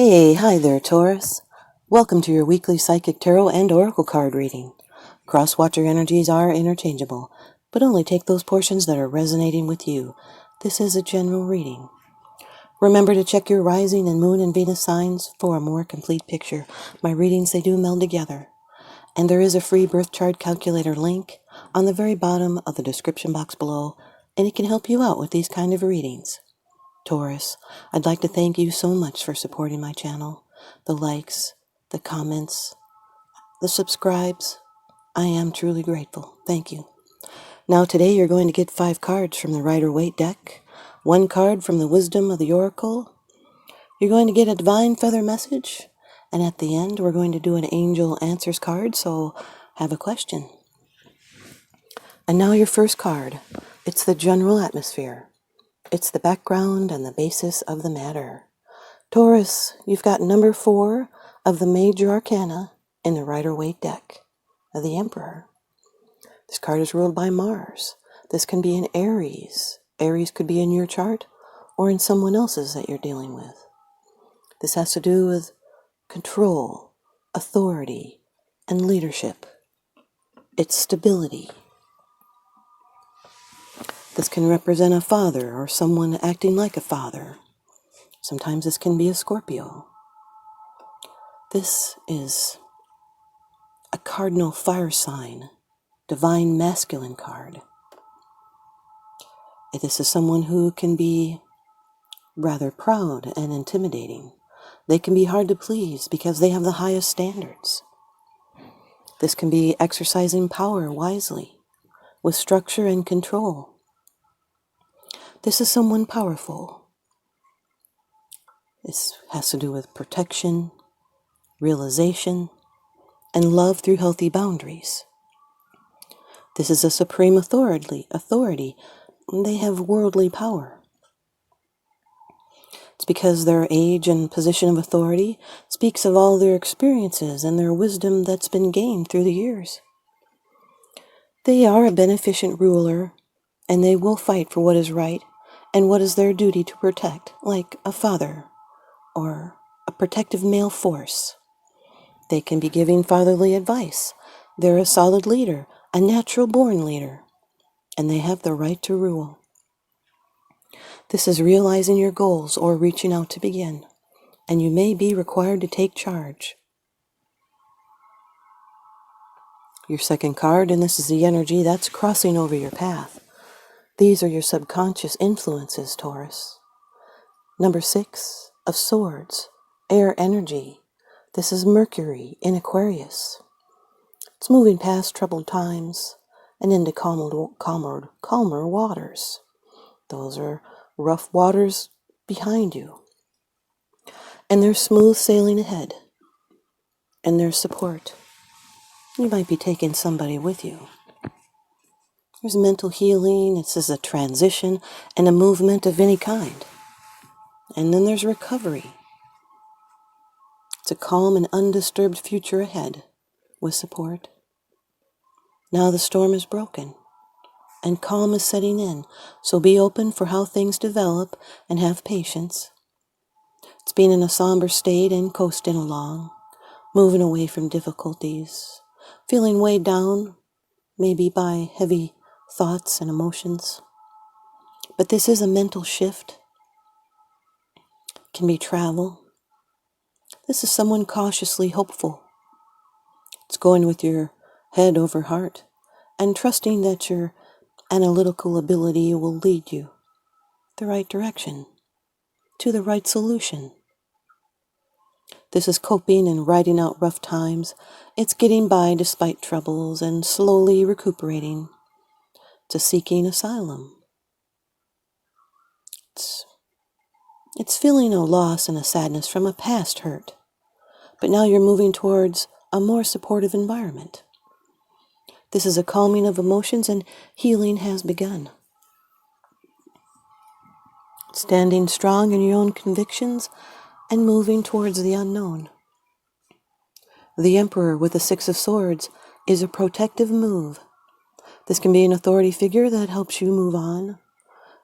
Hi there, Taurus. Welcome to your weekly Psychic Tarot and Oracle card reading. Cross-watcher energies are interchangeable, but only take those portions that are resonating with you. This is a general reading. Remember to check your rising and moon and Venus signs for a more complete picture. My readings, they do meld together. And there is a free birth chart calculator link on the very bottom of the description box below, and it can help you out with these kind of readings. Taurus, I'd like to thank you so much for supporting my channel. The likes, the comments, the subscribes. I am truly grateful. Thank you. Now today you're going to get 5 cards from the Rider-Waite deck, 1 card from the Wisdom of the Oracle. You're going to get a Divine Feather message, and at the end we're going to do an Angel Answers card, so have a question. And now your first card. It's the General Atmosphere. It's the background and the basis of the matter. Taurus, you've got number 4 of the Major Arcana in the Rider-Waite deck, the Emperor. This card is ruled by Mars. This can be in Aries. Aries could be in your chart or in someone else's that you're dealing with. This has to do with control, authority, and leadership. It's stability. This can represent a father or someone acting like a father. Sometimes this can be a Scorpio. This is a cardinal fire sign, divine masculine card. This is someone who can be rather proud and intimidating. They can be hard to please because they have the highest standards. This can be exercising power wisely, with structure and control. This is someone powerful. This has to do with protection, realization, and love through healthy boundaries. This is a supreme authority. They have worldly power. It's because their age and position of authority speaks of all their experiences and their wisdom that's been gained through the years. They are a beneficent ruler, and they will fight for what is right and what is their duty to protect, like a father or a protective male force. They can be giving fatherly advice. They're a solid leader, a natural-born leader, and they have the right to rule. This is realizing your goals or reaching out to begin, and you may be required to take charge. Your second card, and this is the energy that's crossing over your path. These are your subconscious influences, Taurus. Number 6 of Swords, air energy. This is Mercury in Aquarius. It's moving past troubled times and into calmer waters. Those are rough waters behind you. And there's smooth sailing ahead. And there's support. You might be taking somebody with you. There's mental healing. This is a transition and a movement of any kind. And then there's recovery. It's a calm and undisturbed future ahead with support. Now the storm is broken and calm is setting in, so be open for how things develop and have patience. It's being in a somber state and coasting along, moving away from difficulties, feeling weighed down, maybe by heavy thoughts and emotions. But this is a mental shift. It can be travel. This is someone cautiously hopeful. It's going with your head over heart and trusting that your analytical ability will lead you the right direction, to the right solution. This is coping and riding out rough times. It's getting by despite troubles and slowly recuperating. It's seeking asylum. It's feeling a loss and a sadness from a past hurt. But now you're moving towards a more supportive environment. This is a calming of emotions and healing has begun. Standing strong in your own convictions and moving towards the unknown. The Emperor with the 6 of Swords is a protective move. This can be an authority figure that helps you move on.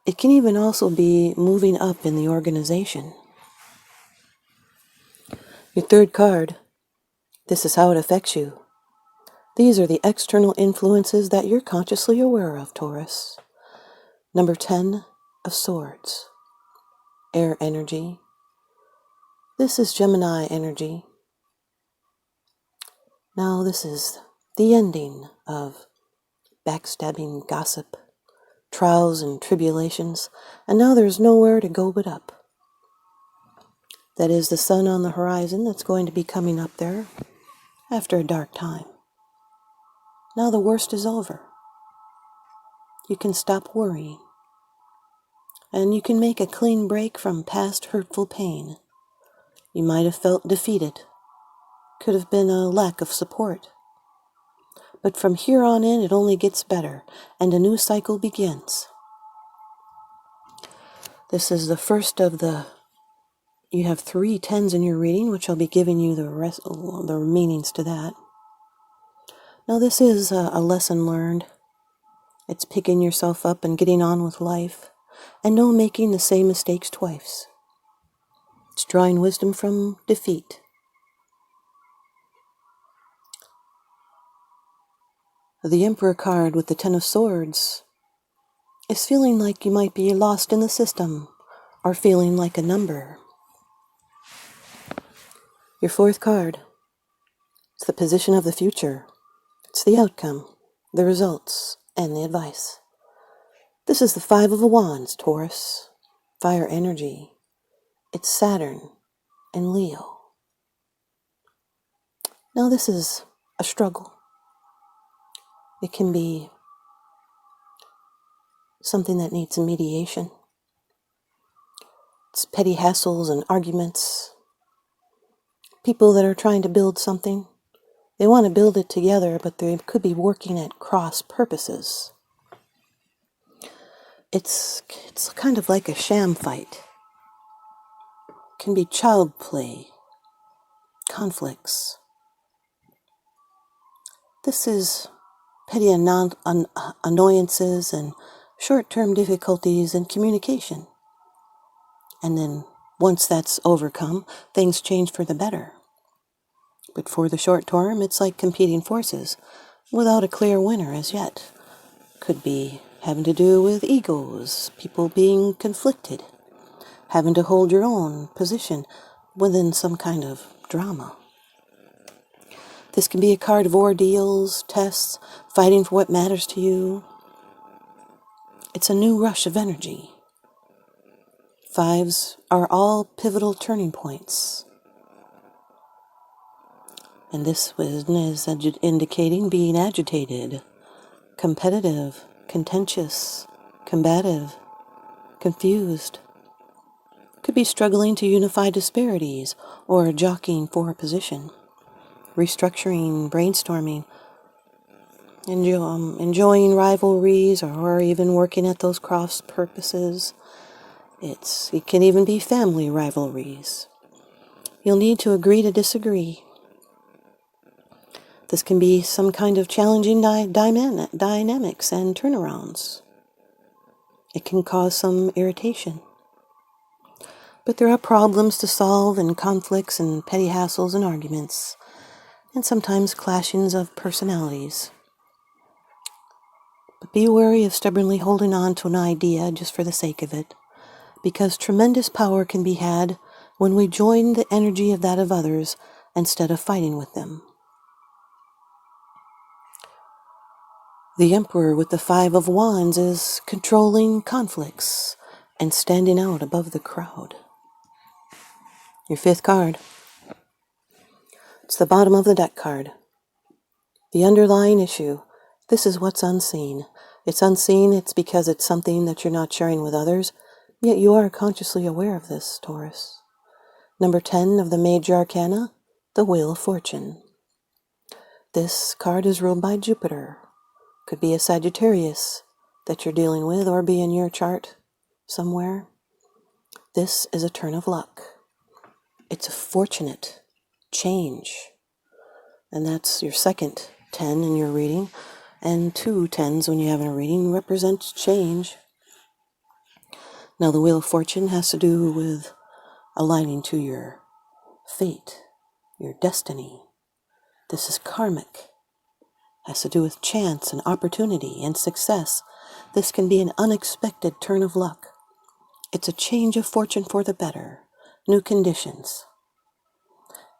It can even also be moving up in the organization. Your third card, this is how it affects you. These are the external influences that you're consciously aware of, Taurus. Number 10 of Swords, air energy. This is Gemini energy. Now this is the ending of backstabbing gossip, trials and tribulations, and now there's nowhere to go but up. That is the sun on the horizon that's going to be coming up there after a dark time. Now the worst is over. You can stop worrying. And you can make a clean break from past hurtful pain. You might have felt defeated. Could have been a lack of support. But from here on in, it only gets better, and a new cycle begins. This is the first of you have 3 10s in your reading, which I'll be giving you the meanings to that. Now this is a lesson learned. It's picking yourself up and getting on with life, and no making the same mistakes twice. It's drawing wisdom from defeat. The Emperor card with the 10 of Swords is feeling like you might be lost in the system, or feeling like a number. Your 4th card, it's the position of the future. It's the outcome, the results, and the advice. This is the 5 of Wands, Taurus, fire energy. It's Saturn and Leo. Now this is a struggle. It can be something that needs mediation. It's petty hassles and arguments. People that are trying to build something, they want to build it together, but they could be working at cross purposes. It's kind of like a sham fight. It can be child play, conflicts. This is petty annoyances and short-term difficulties in communication. And then once that's overcome, things change for the better. But for the short term, it's like competing forces without a clear winner as yet. Could be having to do with egos, people being conflicted, having to hold your own position within some kind of drama. This can be a card of ordeals, tests, fighting for what matters to you. It's a new rush of energy. 5s are all pivotal turning points. And this one is indicating being agitated, competitive, contentious, combative, confused. Could be struggling to unify disparities or jockeying for a position, restructuring, brainstorming, enjoying rivalries or even working at those cross purposes. It can even be family rivalries. You'll need to agree to disagree. This can be some kind of challenging dynamics and turnarounds. It can cause some irritation. But there are problems to solve and conflicts and petty hassles and arguments, and sometimes clashings of personalities. But be wary of stubbornly holding on to an idea just for the sake of it, because tremendous power can be had when we join the energy of that of others instead of fighting with them. The Emperor with the 5 of Wands is controlling conflicts and standing out above the crowd. Your 5th card. It's the bottom of the deck card. The underlying issue. This is what's unseen. It's unseen, it's because it's something that you're not sharing with others, yet you are consciously aware of this, Taurus. Number 10 of the Major Arcana, the Wheel of Fortune. This card is ruled by Jupiter. Could be a Sagittarius that you're dealing with, or be in your chart somewhere. This is a turn of luck. It's a fortunate change. And that's your second 10 in your reading. And 2 10s when you have a reading represent change. Now the Wheel of Fortune has to do with aligning to your fate, your destiny. This is karmic. Has to do with chance and opportunity and success. This can be an unexpected turn of luck. It's a change of fortune for the better, new conditions.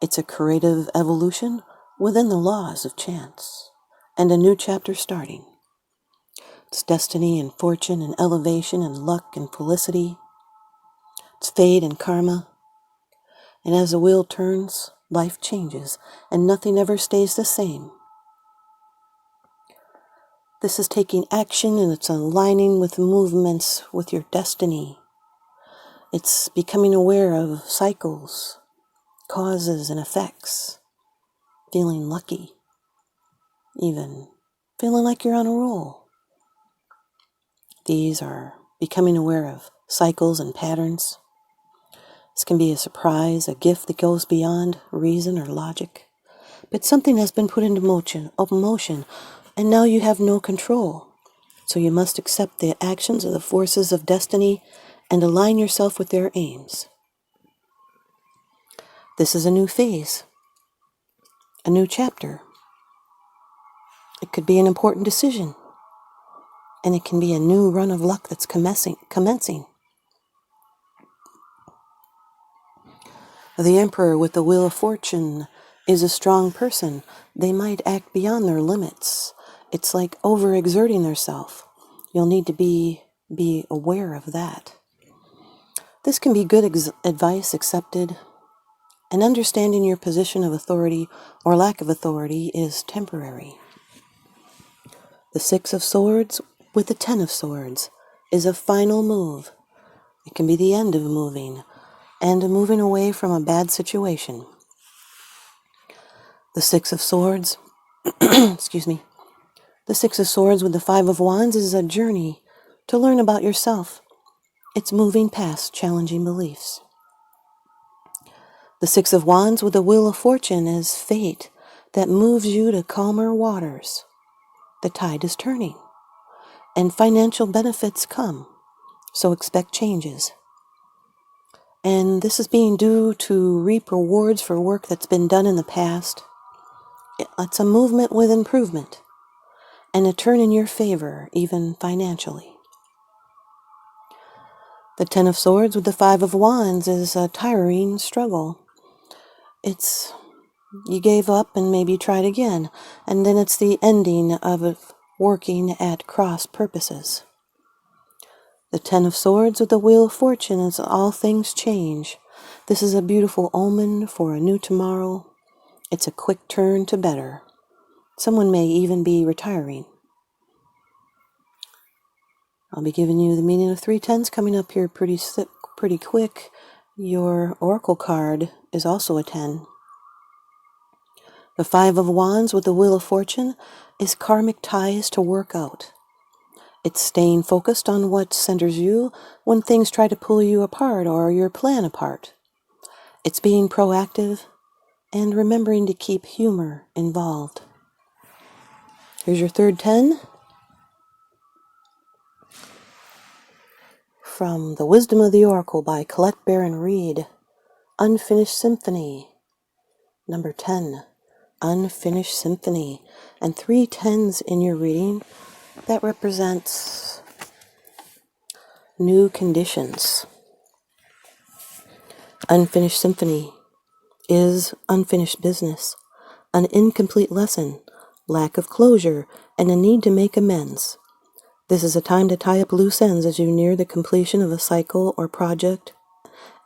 It's a creative evolution within the laws of chance, and a new chapter starting. It's destiny and fortune and elevation and luck and felicity. It's fate and karma. And as the wheel turns, life changes, and nothing ever stays the same. This is taking action, and it's aligning with movements with your destiny. It's becoming aware of cycles, causes, and effects. Feeling lucky. Even feeling like you're on a roll. These are becoming aware of cycles and patterns. This can be a surprise, a gift that goes beyond reason or logic. But something has been put into motion, and now you have no control. So you must accept the actions of the forces of destiny and align yourself with their aims. This is a new phase, a new chapter. It could be an important decision, and it can be a new run of luck that's commencing. The Emperor with the Wheel of Fortune is a strong person. They might act beyond their limits. It's like overexerting themselves. You'll need to be aware of that. This can be good advice accepted, and understanding your position of authority or lack of authority is temporary. The Six of Swords with the Ten of Swords is a final move. It can be the end of moving, and moving away from a bad situation. The Six of Swords, excuse me. The Six of Swords with the Five of Wands is a journey to learn about yourself. It's moving past challenging beliefs. The Six of Wands with the Wheel of Fortune is fate that moves you to calmer waters. The tide is turning, and financial benefits come, so expect changes. And this is being due to reap rewards for work that's been done in the past. It's a movement with improvement, and a turn in your favor, even financially. The Ten of Swords with the Five of Wands is a tiring struggle. It's you gave up and maybe tried again, and then it's the ending of working at cross purposes. The Ten of Swords with the Wheel of Fortune is all things change. This is a beautiful omen for a new tomorrow. It's a quick turn to better. Someone may even be retiring. I'll be giving you the meaning of 310s coming up here pretty quick. Your oracle card is also a 10. The Five of Wands with the Wheel of Fortune is karmic ties to work out. It's staying focused on what centers you when things try to pull you apart or your plan apart. It's being proactive and remembering to keep humor involved. Here's your third 10. From The Wisdom of the Oracle by Colette Baron Reed. Unfinished Symphony. Number 10. Unfinished Symphony. And 3 10s in your reading. That represents new conditions. Unfinished symphony is unfinished business, an incomplete lesson, lack of closure, and a need to make amends. This is a time to tie up loose ends as you near the completion of a cycle or project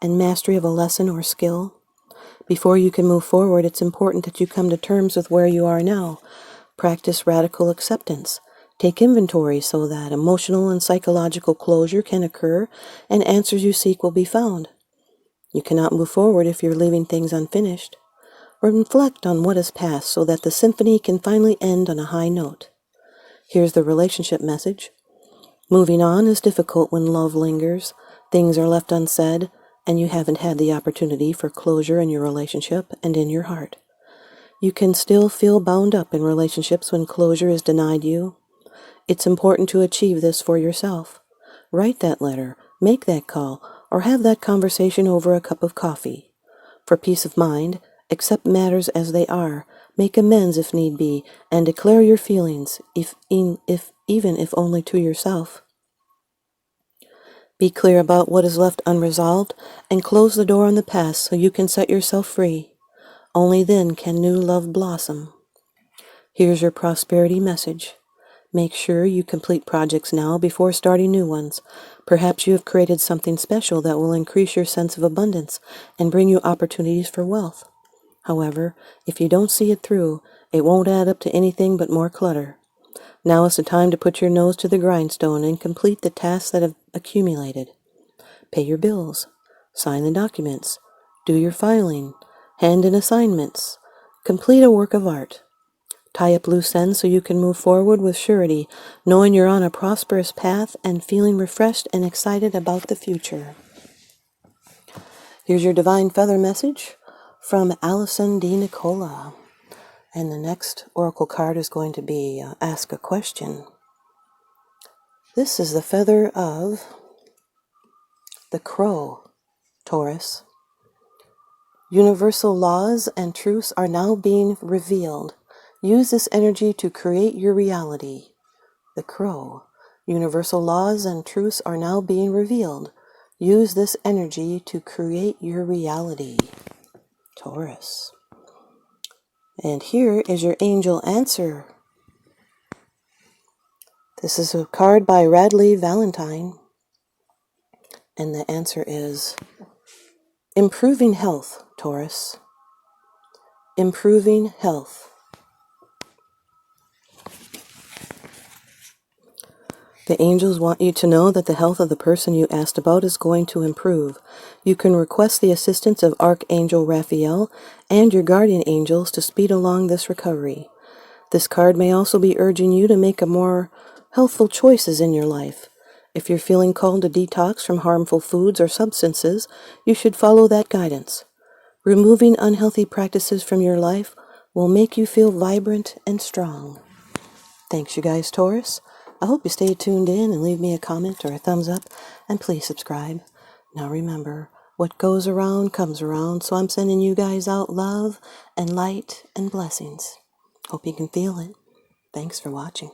and mastery of a lesson or skill. Before you can move forward, it's important that you come to terms with where you are now. Practice radical acceptance. Take inventory so that emotional and psychological closure can occur and answers you seek will be found. You cannot move forward if you're leaving things unfinished. Reflect on what has passed so that the symphony can finally end on a high note. Here's the relationship message. Moving on is difficult when love lingers, things are left unsaid, and you haven't had the opportunity for closure in your relationship and in your heart. You can still feel bound up in relationships when closure is denied you. It's important to achieve this for yourself. Write that letter, make that call, or have that conversation over a cup of coffee. For peace of mind, Accept matters as they are, make amends if need be, and declare your feelings, even if only to yourself. Be clear about what is left unresolved, and close the door on the past so you can set yourself free. Only then can new love blossom. Here's your prosperity message. Make sure you complete projects now before starting new ones. Perhaps you have created something special that will increase your sense of abundance and bring you opportunities for wealth. However, if you don't see it through, it won't add up to anything but more clutter. Now is the time to put your nose to the grindstone and complete the tasks that have accumulated. Pay your bills, sign the documents, do your filing, hand in assignments, complete a work of art. Tie up loose ends so you can move forward with surety, knowing you're on a prosperous path and feeling refreshed and excited about the future. Here's your Divine Feather message from Allison D. Nicola. And the next oracle card is going to be Ask a Question. This is the feather of the crow, Taurus. Universal laws and truths are now being revealed. Use this energy to create your reality. The crow. Universal laws and truths are now being revealed. Use this energy to create your reality. Taurus. And here is your angel answer. This is a card by Radley Valentine. And the answer is improving health, Taurus. Improving health. The angels want you to know that the health of the person you asked about is going to improve. You can request the assistance of Archangel Raphael and your guardian angels to speed along this recovery. This card may also be urging you to make more healthful choices in your life. If you're feeling called to detox from harmful foods or substances, you should follow that guidance. Removing unhealthy practices from your life will make you feel vibrant and strong. Thanks, you guys, Taurus. I hope you stay tuned in and leave me a comment or a thumbs up, and please subscribe. Now remember, what goes around comes around, so I'm sending you guys out love and light and blessings. Hope you can feel it. Thanks for watching.